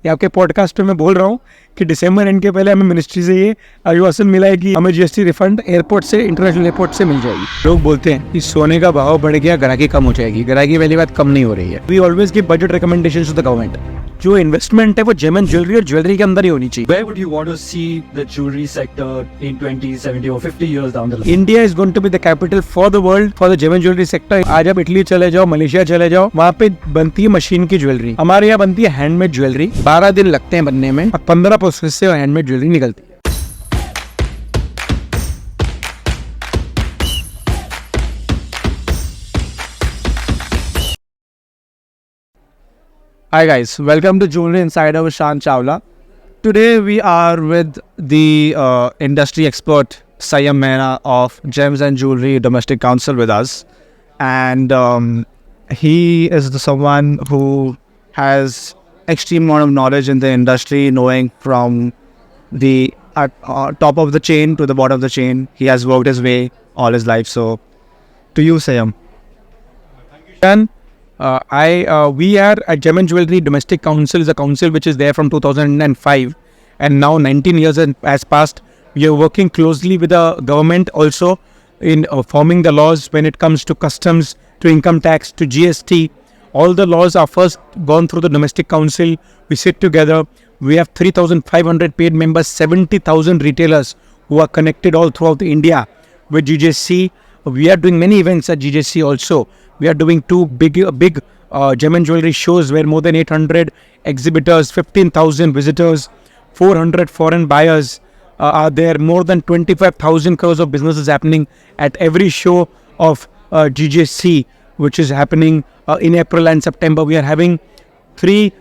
ये आपके पॉडकास्ट पे मैं बोल रहा हूँ कि दिसंबर एंड के पहले हमें मिनिस्ट्री से ये आश्वासन मिला है कि हमें जीएसटी रिफंड एयरपोर्ट से, इंटरनेशनल एयरपोर्ट से मिल जाएगी। लोग बोलते हैं कि सोने का भाव बढ़ गया, ग्राहकी कम हो जाएगी। ग्राहकी पहली बात कम नहीं हो रही है। We always give budget recommendations to the government. जो इन्वेस्टमेंट है वो जेम एंड ज्वेलरी और ज्वेलरी के अंदर ही होनी चाहिए। Where would you want to see the jewelry sector in 20, 70 or 50 years down the line? India is going to be the capital for the world for the gem and jewellery sector. आज आप Italy चले जाओ, Malaysia चले जाओ, वहाँ पे बनती है मशीन की ज्वेलरी। हमारे यहाँ बनती है हैंडमेड ज्वेलरी। 12 दिन लगते हैं बनने में और 15 प्रोसेस से हैंडमेड ज्वेलरी निकलती है। Hi guys, welcome to Jewelry Insider with Shan Chawla. Today we are with the industry expert Sayam Mehra of Gems and Jewelry Domestic Council with us, and he is someone who has extreme amount of knowledge in the industry, knowing from the top of the chain to the bottom of the chain. He has worked his way all his life. So, to you, Sayam. And we are at Gem and Jewelry Domestic Council is a council which is there from 2005, and now 19 years has passed. We are working closely with the government also in forming the laws when it comes to customs, to income tax, to GST. All the laws are first gone through the Domestic Council. We sit together. We have 3,500 paid members, 70,000 retailers who are connected all throughout India with GJC. We are doing many events at GJC also. We are doing two big gem and jewelry shows where more than 800 exhibitors, 15,000 visitors, 400 foreign buyers are there. More than 25,000 crores of business is happening at every show of GJC, which is happening in April and September. We are having 3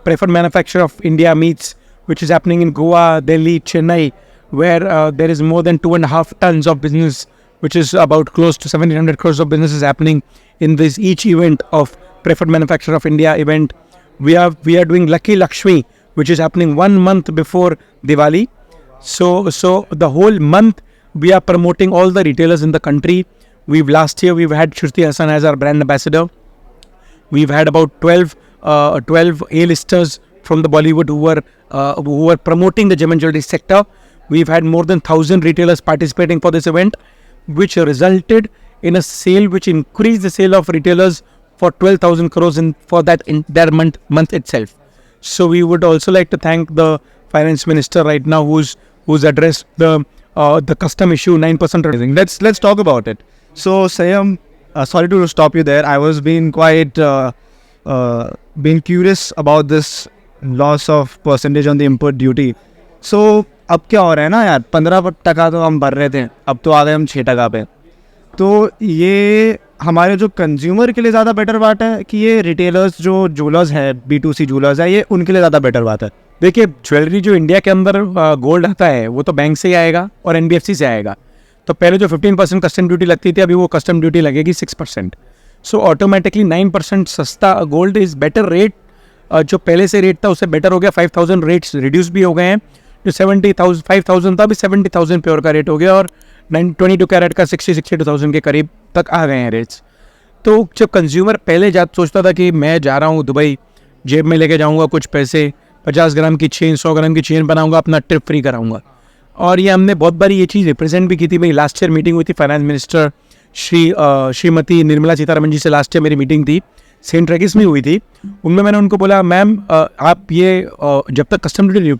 preferred manufacturer of India meets, which is happening in Goa, Delhi, Chennai, where there is more than 2.5 tons of business, which is about close to 1,700 crores of business is happening in this each event of preferred manufacturer of India event. We are doing Lucky Lakshmi, which is happening 1 month before Diwali. So the whole month we are promoting all the retailers in the country. Last year we've had Shruti Hassan as our brand ambassador. We've had about 12 A-listers from the Bollywood who were promoting the gem and jewelry sector. We've had more than 1,000 retailers participating for this event, which resulted in a sale which increased the sale of retailers for 12,000 crores in their month itself. So we would also like to thank the finance minister right now who's addressed the custom issue 9%. Let's talk about it. So Sayam, sorry to stop you there. I was being quite being curious about this loss of percentage on the import duty. So अब क्या हो रहा है ना यार, 15% तो हम भर रहे थे, अब तो आ गए हम 6% पे। तो ये हमारे जो कंज्यूमर के लिए ज़्यादा बेटर बात है कि ये रिटेलर्स जो ज्वेलर्स है, B2C ज्वेलर्स है, ये उनके लिए ज़्यादा बेटर बात है? देखिए, ज्वेलरी जो इंडिया के अंदर गोल्ड आता है वो तो बैंक से ही आएगा और NBFC से आएगा। तो पहले जो 15% कस्टम ड्यूटी लगती थी, अभी वो कस्टम ड्यूटी लगेगी 6%। सो ऑटोमेटिकली 9% सस्ता गोल्ड इज़ बेटर रेट। जो पहले से रेट था उससे बेटर हो गया। 5,000 रेट्स रिड्यूस भी हो गए हैं। जो 5,000 था, अभी 70,000 प्योर का रेट हो गया और 22 कैरेट का 62,000 के करीब तक आ गए हैं रेट्स। तो जब कंज्यूमर पहले सोचता था कि मैं जा रहा हूँ दुबई, जेब में लेके जाऊँगा कुछ पैसे, 50 ग्राम की चेन, 100 ग्राम की चेन बनाऊँगा, अपना ट्रिप फ्री कराऊँगा। और ये हमने बहुत बारी ये चीज़ रिप्रेजेंट भी की थी। मेरी लास्ट ईयर मीटिंग हुई थी फाइनेंस मिनिस्टर श्रीमती निर्मला सीतारमण जी से। लास्ट ईयर मेरी मीटिंग थी, सेंट रेगिस में हुई थी। उनमें मैंने उनको बोला, मैम आप ये जब तक कस्टम ड्यूटी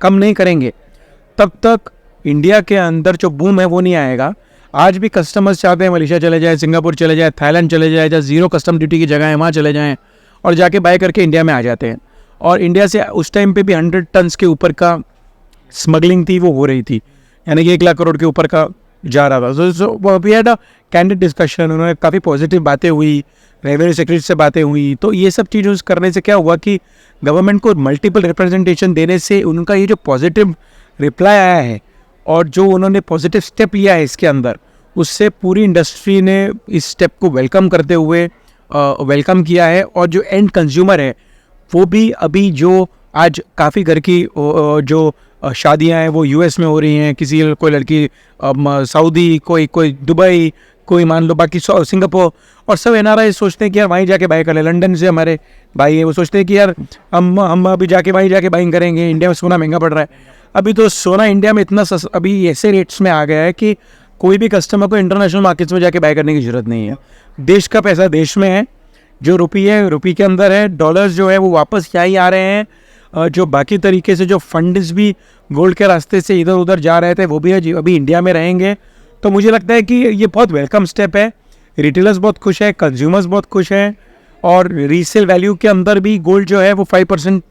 कम नहीं करेंगे तब तक इंडिया के अंदर जो बूम है वो नहीं आएगा। आज भी कस्टमर्स चाहते हैं मलेशिया चले जाए, सिंगापुर चले जाए, थाईलैंड चले जाए, जहाँ 0 कस्टम ड्यूटी की जगह है वहाँ चले जाएँ और जाके बाय करके इंडिया में आ जाते हैं। और इंडिया से उस टाइम पे भी 100 टन्स के ऊपर का स्मगलिंग थी, वो हो रही थी, यानी कि 1 लाख करोड़ के ऊपर का जा रहा था। So we had a candid discussion. उन्होंने काफ़ी पॉजिटिव बातें हुई, रेवेन्यू सेक्रेटरी से बातें हुई। तो ये सब चीज़ों करने से क्या हुआ कि गवर्नमेंट को मल्टीपल रिप्रेजेंटेशन देने से उनका ये जो पॉजिटिव रिप्लाई आया है और जो उन्होंने पॉजिटिव स्टेप लिया है इसके अंदर, उससे पूरी इंडस्ट्री ने इस स्टेप को वेलकम करते हुए वेलकम किया है। और जो एंड कंज्यूमर है वो भी अभी जो आज काफ़ी घर की जो शादियां हैं वो US में हो रही हैं, कोई लड़की सऊदी, कोई दुबई, कोई मान लो बाकी सिंगापुर और सब NRI सोचते हैं कि यार वहीं जाके बाई कर ले। लंदन से हमारे भाई है, वो सोचते हैं कि यार हम अभी जाके वहीं जाके बाइंग करेंगे, इंडिया में सोना महंगा पड़ रहा है। अभी तो सोना इंडिया में इतना अभी ऐसे रेट्स में आ गया है कि कोई भी कस्टमर को इंटरनेशनल मार्केट्स में जाके बाई करने की ज़रूरत नहीं है। देश का पैसा देश में है, जो रुपी है रुपी के अंदर है, डॉलर्स जो है वो वापस क्या ही आ रहे हैं। जो बाकी तरीके से जो फंड्स भी गोल्ड के रास्ते से इधर उधर जा रहे थे वो भी अभी इंडिया में रहेंगे। तो मुझे लगता है कि ये बहुत वेलकम स्टेप है। रिटेलर्स बहुत खुश है, कंज्यूमर्स बहुत खुश हैं, और रीसेल वैल्यू के अंदर भी गोल्ड जो है वो 5%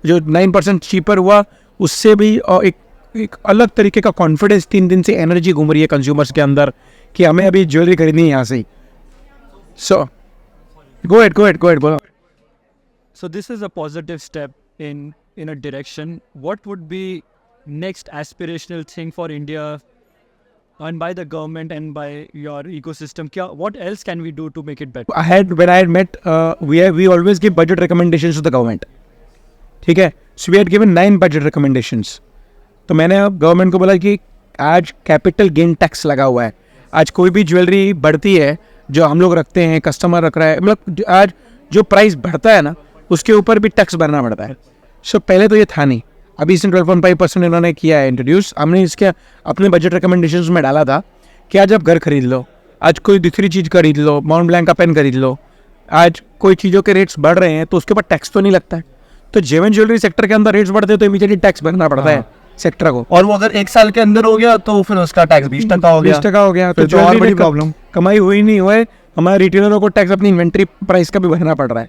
जो 9% चीपर हुआ, उससे भी एक अलग तरीके का कॉन्फिडेंस 3 दिन से एनर्जी घूम रही है कंज्यूमर्स के अंदर कि हमें अभी ज्वेलरी खरीदनी है यहाँ से ही। सो go ahead, बोलो। So this is a positive step in a direction. What would be next aspirational thing for India and by the government and by your ecosystem? What else can we do to make it better? When I had met, we always give budget recommendations to the government. ठीक है, so we had given 9 budget recommendations. तो मैंने अब government को बोला कि आज capital gain tax लगा हुआ है। आज कोई भी ज्वेलरी बढ़ती है जो हम लोग रखते हैं, कस्टमर रख रहा है, मतलब आज जो प्राइस बढ़ता है ना उसके ऊपर भी टैक्स भरना पड़ता है। सो पहले तो ये था नहीं, अभी इसने 12.5% इन्होंने किया है इंट्रोड्यूस। हमने इसके अपने बजट रिकमेंडेशंस में डाला था कि आज आप घर खरीद लो, आज कोई दूसरी चीज़ खरीद लो, माउंट ब्लैंक का पेन खरीद लो, आज कोई चीज़ों के रेट्स बढ़ रहे हैं तो उसके ऊपर टैक्स तो नहीं लगता है। तो जेवन ज्वेलरी सेक्टर के अंदर रेट्स बढ़ते हैं तो इमीडिएटली टैक्स भरना पड़ता है सेक्टर को, और वो अगर 1 साल के अंदर हो गया तो फिर उसका टैक्स 20% हो गया। 20% हो गया तो और बड़ी प्रॉब्लम, कमाई हुई नहीं हुए, हमारे रिटेलरों को टैक्स अपनी इन्वेंट्री प्राइस का भी भरना पड़ रहा है।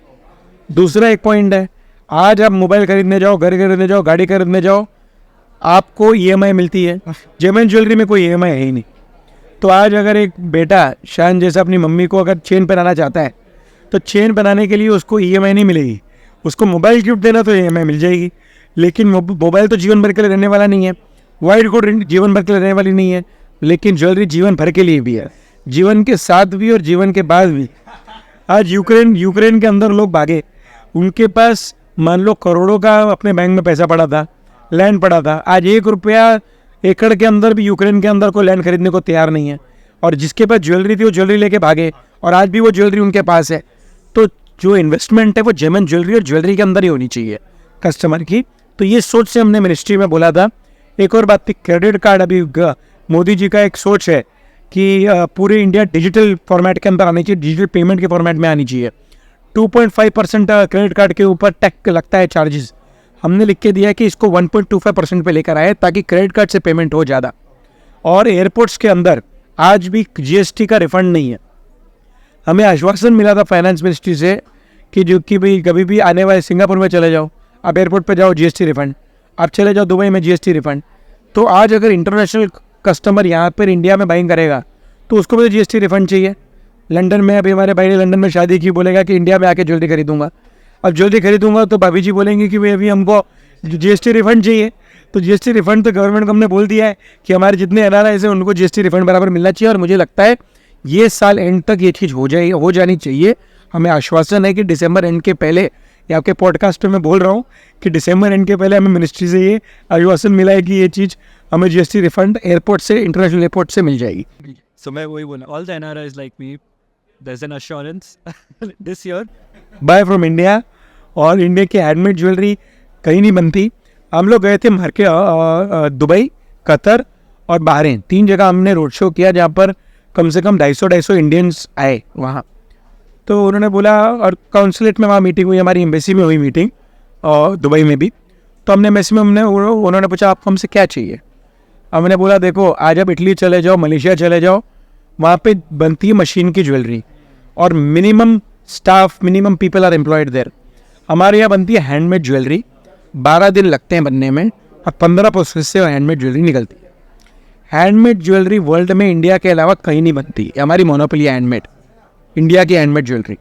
दूसरा एक पॉइंट है, आज आप मोबाइल खरीदने जाओ, घर खरीदने जाओ, गाड़ी खरीदने जाओ, आपको EMI मिलती है। जेमन ज्वेलरी में कोई EMI है ही नहीं। तो आज अगर एक बेटा शान जैसा अपनी मम्मी को अगर चेन पहनाना चाहता है तो चेन पहनाने के लिए उसको EMI नहीं मिलेगी, उसको मोबाइल गिफ्ट देना तो EMI मिल जाएगी। लेकिन मोबाइल तो जीवन भर के लिए रहने वाला नहीं है, वाइट कोट जीवन भर के लिए रहने वाली नहीं है, लेकिन ज्वेलरी जीवन भर के लिए भी है, जीवन के साथ भी और जीवन के बाद भी। आज यूक्रेन के अंदर लोग भागे, उनके पास मान लो करोड़ों का अपने बैंक में पैसा पड़ा था, लैंड पड़ा था, आज 1 रुपया एकड़ के अंदर भी यूक्रेन के अंदर कोई लैंड खरीदने को तैयार नहीं है। और जिसके पास ज्वेलरी थी वो ज्वेलरी लेके भागे, और आज भी वो ज्वेलरी उनके पास है। तो जो इन्वेस्टमेंट है वो जेमन ज्वेलरी और ज्वेलरी के अंदर ही होनी चाहिए कस्टमर की। तो ये सोच से हमने मिनिस्ट्री में बोला था। एक और बात थी, क्रेडिट कार्ड। अभी मोदी जी का एक सोच है कि पूरे इंडिया डिजिटल फॉर्मेट के अंदर आनी चाहिए, डिजिटल पेमेंट के फॉर्मेट में आनी चाहिए। 2.5% क्रेडिट कार्ड के ऊपर टैक्स लगता है, चार्जेस। हमने लिख के दिया है कि इसको 1.25% पे लेकर आए ताकि क्रेडिट कार्ड से पेमेंट हो ज़्यादा। और एयरपोर्ट्स के अंदर आज भी GST का रिफंड नहीं है। हमें आश्वासन मिला था फाइनेंस मिनिस्ट्री से कि भाई कभी भी आने वाले सिंगापुर में चले जाओ, आप एयरपोर्ट पे जाओ GST रिफंड, आप चले जाओ दुबई में GST रिफंड। तो आज अगर इंटरनेशनल कस्टमर यहाँ पर इंडिया में बाइंग करेगा तो उसको भी GST रिफंड चाहिए। लंदन में अभी हमारे भाई ने लंदन में शादी की, बोलेगा कि इंडिया में आके ज्वेलरी खरीदूंगा। अब ज्वेलरी खरीदूंगा तो भाभी जी बोलेंगे कि भाई अभी हमको GST रिफंड चाहिए। तो GST रिफंड तो गवर्नमेंट को हमने बोल दिया है कि हमारे जितने NRI हैं उनको GST रिफंड बराबर मिलना चाहिए। और मुझे लगता है ये साल एंड तक ये चीज़ हो जानी चाहिए। हमें आश्वासन है कि दिसंबर एंड के पहले, ये आपके पॉडकास्ट पे मैं बोल रहा हूँ कि दिसंबर एंड के पहले हमें मिनिस्ट्री से ये आश्वासन मिला है कि ये चीज़ हमें GST रिफंड एयरपोर्ट से, इंटरनेशनल एयरपोर्ट से मिल जाएगी। So मैं वही बोला, all the NRIs like me, there's an assurance this year. Buy from India. और इंडिया की हैंडमेड ज्वेलरी कहीं नहीं बनती। हम लोग गए थे दुबई, कतर और बहरीन, 3 जगह हमने रोड शो किया जहाँ पर कम से कम 250 इंडियंस आए वहाँ। तो उन्होंने बोला, और काउंसलेट में वहाँ मीटिंग हुई, हमारी एम्बेसी में हुई मीटिंग और दुबई में भी। तो हमने एम्बेसी में उन्होंने पूछा आपको हमसे क्या चाहिए। हमने बोला देखो, आज आप इटली चले जाओ, मलेशिया चले जाओ, वहाँ पे बनती है मशीन की ज्वेलरी और minimum staff, minimum people are employed there. हमारे यहाँ बनती है हैंडमेड ज्वेलरी, 12 दिन लगते हैं बनने में और 15 प्रोसेस से हैंडमेड ज्वेलरी निकलती है। हैंडमेड ज्वेलरी वर्ल्ड में इंडिया के अलावा कहीं नहीं बनती, हमारी मोनोपोली है हैंडमेड, इंडिया की हैंडमेड ज्वेलरी।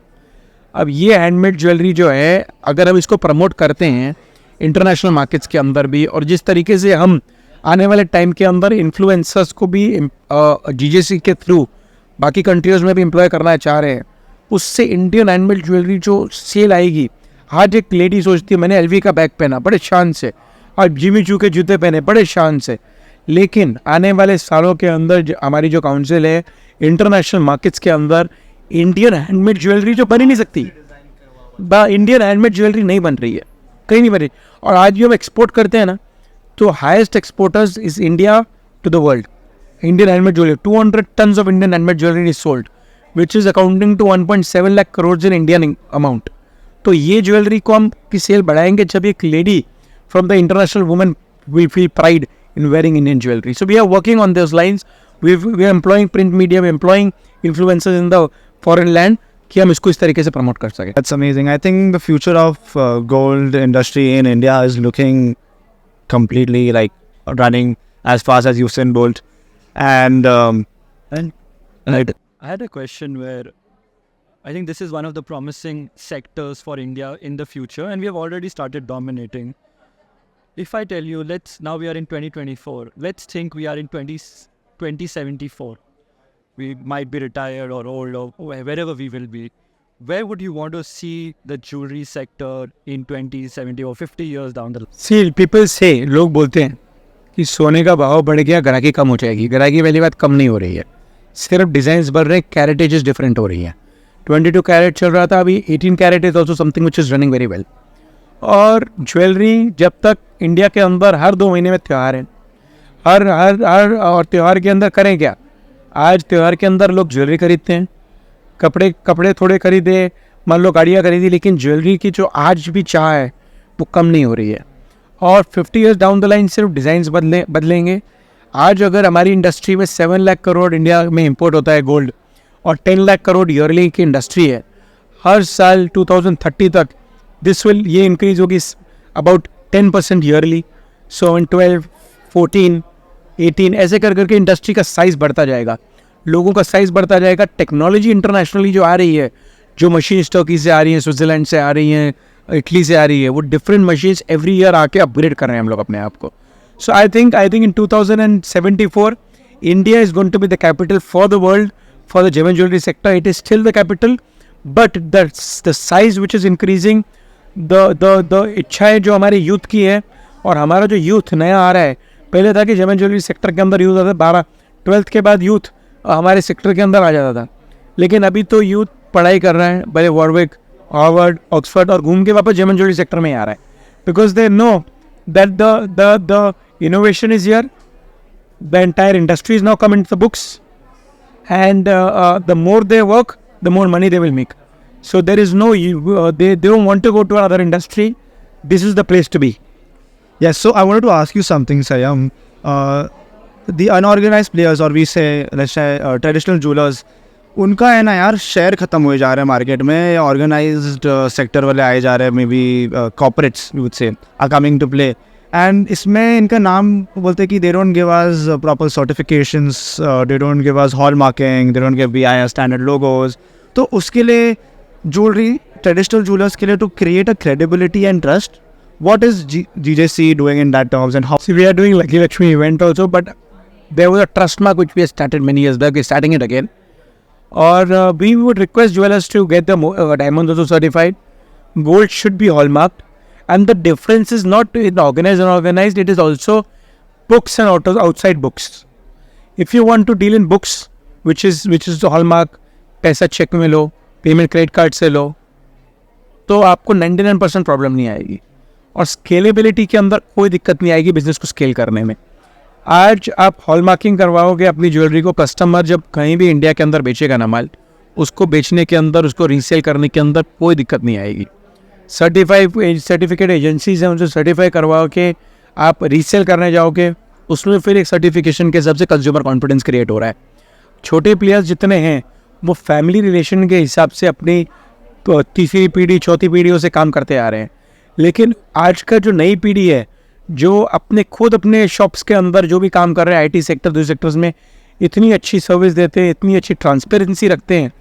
अब ये हैंडमेड ज्वेलरी जो है, अगर हम इसको प्रमोट करते हैं इंटरनेशनल मार्केट्स के अंदर भी, और जिस तरीके से हम आने वाले टाइम के अंदर इन्फ्लुएंसर्स को भी GJC के थ्रू बाकी कंट्रीज़ में भी एम्प्लॉय करना चाह रहे हैं, उससे इंडियन हैंडमेड ज्वेलरी जो सेल आएगी। आज एक लेडी सोचती है मैंने LV का बैग पहना बड़े शान से, और जिमी चू के जूते पहने बड़े शान से, लेकिन आने वाले सालों के अंदर हमारी जो काउंसिल है इंटरनेशनल मार्केट्स के अंदर इंडियन हैंडमेड ज्वेलरी जो बन ही नहीं सकती, इंडियन हैंडमेड ज्वेलरी नहीं बन रही है, कहीं नहीं बन रही। और आज भी हम एक्सपोर्ट करते हैं ना, तो highest exporters is India to the world. Indian handmade jewellery 200 tons of Indian handmade jewelry is sold, which is accounting to 1.7 lakh crores in Indian amount। तो ये ज्वेलरी को हम की सेल बढ़ाएंगे जब एक lady from the international women will feel pride in wearing Indian jewelry. So we are working on those lines. We are employing print media, we are employing influencers in the foreign land कि हम इसको इस तरीके से promote कर सकें। That's amazing. I think the future of gold industry in India is looking completely like running as fast as Usain Bolt. And right. I had a question where I think this is one of the promising sectors for India in the future, and we have already started dominating. If I tell you, now we are in 2024, let's think we are in 2074. We might be retired or old or wherever we will be. Where would you want to see the jewelry sector in 2070 or 50 years down the line? See, people say, लोग बोलते हैं कि सोने का भाव बढ़ गया, ग्राहकी कम हो जाएगी। ग्राहकी वाली बात कम नहीं हो रही है, सिर्फ डिजाइन बढ़ रहे हैं, कैरेटेजेस डिफरेंट हो रही है। 22 कैरेट चल रहा था, अभी 18 carat is also something which is running very well. और ज्वेलरी जब तक इंडिया के अंदर हर 2 महीने में त्यौहार है, हर और त्यौहार के अंदर करें क्या? आज त्यौहार के अंदर लोग ज्वेलरी खरीदते हैं, कपड़े थोड़े खरीदे, मान लो गाड़ियाँ खरीदी, लेकिन ज्वेलरी की जो आज भी चाह है वो कम नहीं हो रही है। और 50 ईयर्स डाउन द लाइन सिर्फ डिज़ाइंस बदलेंगे। आज अगर हमारी इंडस्ट्री में 7 लाख करोड़ इंडिया में इंपोर्ट होता है गोल्ड, और 10 लाख करोड़ ईयरली की इंडस्ट्री है, हर साल 2030 तक ये इंक्रीज होगी अबाउट 10% ईयरली। सो इन 12, 14, 18 ऐसे कर करके इंडस्ट्री का साइज़ बढ़ता जाएगा, लोगों का साइज़ बढ़ता जाएगा। टेक्नोलॉजी इंटरनेशनली जो आ रही है, जो मशीन टर्की से आ रही हैं, स्विट्ज़रलैंड से आ रही हैं, इटली से आ रही है, वो डिफरेंट मशीन्स एवरी ईयर आके अपग्रेड कर रहे हैं हम लोग अपने आप को। So I think in 2074 India is going to be the capital for the world for the gem jewellery sector. It is still the capital, but the size which is increasing, the इच्छाएँ जो हमारी youth की है, और हमारा जो youth नया आ रहा है। पहले था कि जेम ज्वेलरी सेक्टर के अंदर यूथ आता था, 12th के बाद यूथ हमारे सेक्टर के अंदर आ जाता था, लेकिन अभी तो यूथ पढ़ाई कर रहे हैं, भले वॉरविक, हार्वर्ड, ऑक्सफर्ड, और घूम के वापस जेम ज्वेलरी सेक्टर में ही आ रहा है, because they know that the innovation is here, the entire industry is now come into the books, and the more they work, the more money they will make. So there is no, they don't want to go to another industry. This is the place to be. Yes, so I wanted to ask you something, Sayam. The unorganized players, or we say, let's say traditional jewelers, उनका है ना यार share ख़त्म हुए जा रहे हैं market में। ऑर्गेनाइज्ड सेक्टर वाले आए जा रहे हैं, maybe corporates we would say are coming to play, and इसमें इनका नाम बोलते हैं कि they don't give us proper certifications, they don't give us hallmarking, they don't give BIS standard logos. तो उसके लिए ज्वेलरी, ट्रेडिशनल ज्वेलर्स के लिए, to create a credibility and trust, what is GJC doing in that terms, and how? See, we are doing Lucky Lakshmi event also, but there was a trust mark which we had started many years back. We're starting it again. Or we would request jewelers to get the diamonds also certified. Gold should be hallmarked. And the difference is not in organized and unorganized, it is also books and outside books. If you want to deal in books, which is the hallmark, पैसा check में लो, payment credit card से लो, तो आपको 99% problem नहीं आएगी, और scalability के अंदर कोई दिक्कत नहीं आएगी बिजनेस को स्केल करने में। आज आप हॉलमार्किंग करवाओगे अपनी ज्वेलरी को, कस्टमर जब कहीं भी इंडिया के अंदर बेचेगा ना माल, उसको बेचने के अंदर, उसको रीसेल करने के अंदर कोई दिक्कत नहीं आएगी। सर्टिफिकेट एजेंसीज हैं, उनसे सर्टिफाई करवाओ के आप रीसेल करने जाओगे, उसमें फिर एक सर्टिफिकेशन के हिसाब से कंज्यूमर कॉन्फिडेंस क्रिएट हो रहा है। छोटे प्लेयर्स जितने हैं वो फैमिली रिलेशन के हिसाब से अपनी तीसरी पीढ़ी, चौथी पीढ़ियों से काम करते आ रहे हैं, लेकिन आज का जो नई पीढ़ी है, जो अपने शॉप्स के अंदर जो भी काम कर रहे हैं, IT सेक्टर, दूसरे सेक्टर्स में इतनी अच्छी सर्विस देते हैं, इतनी अच्छी ट्रांसपेरेंसी रखते हैं,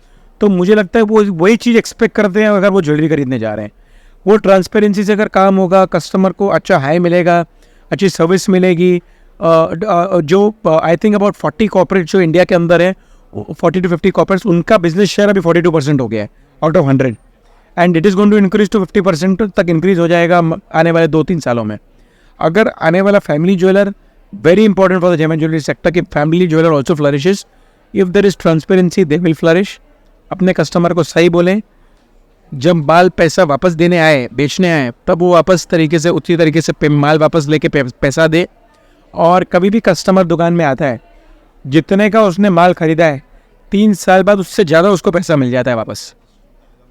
तो मुझे लगता है वो वही चीज़ एक्सपेक्ट करते हैं अगर वो ज्वेलरी खरीदने जा रहे हैं। वो ट्रांसपेरेंसी से अगर काम होगा, कस्टमर को अच्छा हाई मिलेगा, अच्छी सर्विस मिलेगी। जो आई थिंक अबाउट 40 कॉर्पोरेट जो इंडिया के अंदर है, 40 to 50 कॉर्पोरेट्स, उनका बिजनेस शेयर अभी 42% हो गया है out of 100, and it is going to increase to 50% तक इंक्रीज हो जाएगा आने वाले 2-3 सालों में। अगर आने वाला family jeweller, very important for the gem jewellery sector, कि family jeweller also flourishes, if there is transparency they will flourish. अपने कस्टमर को सही बोलें. जब माल पैसा वापस देने आए, बेचने आए, तब वो वापस तरीके से उसी तरीके से माल वापस लेके पैसा दे. और कभी भी कस्टमर दुकान में आता है, जितने का उसने माल खरीदा है 3 साल बाद उससे ज़्यादा उसको पैसा मिल जाता है वापस.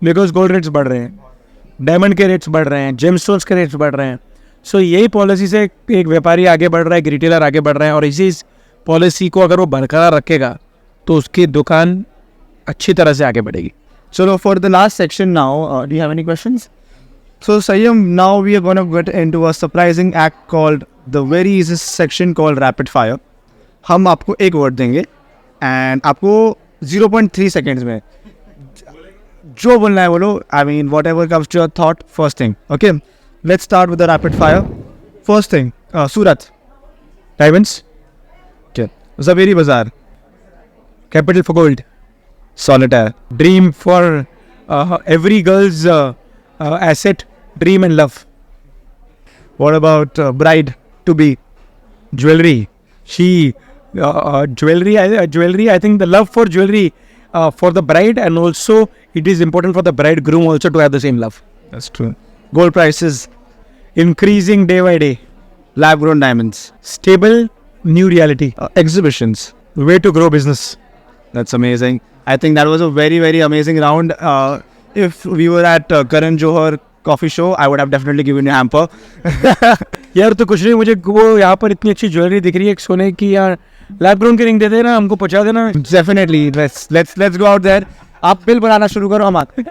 बिकॉज गोल्ड रेट्स बढ़ रहे हैं, डायमंड के रेट्स बढ़ रहे हैं, जेमस्टोन्स के रेट्स बढ़ रहे हैं. सो यही पॉलिसी से एक व्यापारी आगे बढ़ रहा है, एक रिटेलर आगे बढ़ रहा है. और इसी पॉलिसी को अगर वो बरकरार रखेगा तो उसकी दुकान अच्छी तरह से आगे बढ़ेगी. So for the last section now, do you have any questions? So Sayyam, now we are going to get into a surprising act called the very easy section called rapid fire. हम आपको एक word देंगे and आपको 0.3 seconds में जो बोलना है बोलो. I mean whatever comes to your thought, first thing. Okay, let's start with the rapid fire. First thing, Surat. Diamonds. Okay. Zaveri Bazaar. Capital for gold. Solitaire. Dream for every girl's asset, dream and love. What about bride to be? Jewelry. Jewelry. I think the love for jewelry for the bride, and also it is important for the bridegroom also to have the same love. That's true. Gold prices. Increasing day by day. Lab grown diamonds. Stable new reality. Exhibitions. Way to grow business. That's amazing. I think that was a very, very amazing round. If we were at Karan Johar coffee show, I would have definitely given you a hamper. यार तो कुछ नहीं, मुझे वो यहाँ पर इतनी अच्छी ज्वेलरी दिख रही है सोने की. यार लैब ग्रोन की रिंग दे देना, हमको पहुँचा देना. Definitely. Let's go out there. आप बिल बनाना शुरू करो हम आते